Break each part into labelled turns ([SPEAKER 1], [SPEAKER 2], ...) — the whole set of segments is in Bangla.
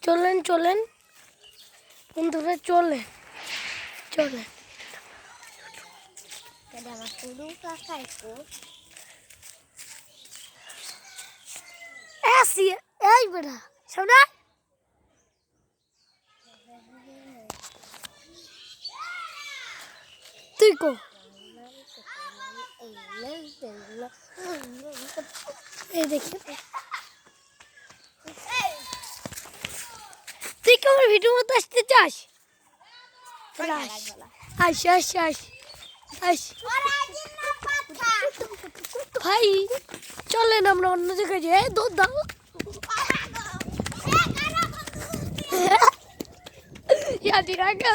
[SPEAKER 1] চলেন চলেন বন্ধুরা, চলেন চলেন। আসি এই বেটা সামনে তুই কো এই দেখি তুই কি আমার ভিডিও মতো আসতে চাস? আস আস আস আস ভাই, চলেন আমরা অন্য জায়গায় যাই। দৌড় দাও ইয়াদি রাখা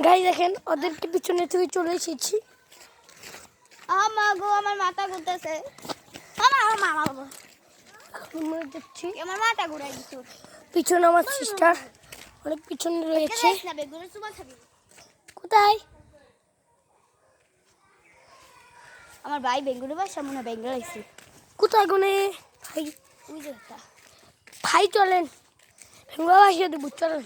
[SPEAKER 1] গাই দেখেন, ওদেরকে পিছনে থেকে চলে এসেছি।
[SPEAKER 2] আমার মাথা ঘুরতেছে।
[SPEAKER 1] দেখছি
[SPEAKER 2] আমার মাথা ঘুরাই দিচ্ছে।
[SPEAKER 1] পিছনে আমার সিস্টার অনেক পিছনে রয়েছে। কোথায়?
[SPEAKER 2] আমার ভাই বেঙ্গুলি বাসা মনে হয় বেঙ্গল আইছে।
[SPEAKER 1] কোথায় গুনে ভাই?
[SPEAKER 2] ওই যে ওটা।
[SPEAKER 1] ভাই চলেন ভেঙ্গা বাসিয়ে দেবো, চলেন।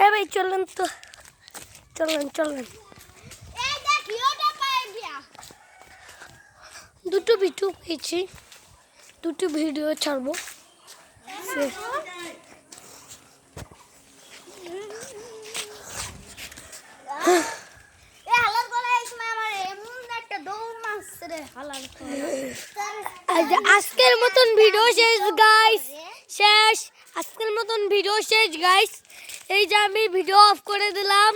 [SPEAKER 1] এ ভাই চলেন তো, চলেন চলেন। দুটো ভিডিও পেয়েছি, দুটো ভিডিও ছাড়বো। আজকের মতন ভিডিও শেষ গাইস, শেষ। আজকের মতন ভিডিও শেষ গাইস। এই যে আমি ভিডিও অফ করে দিলাম।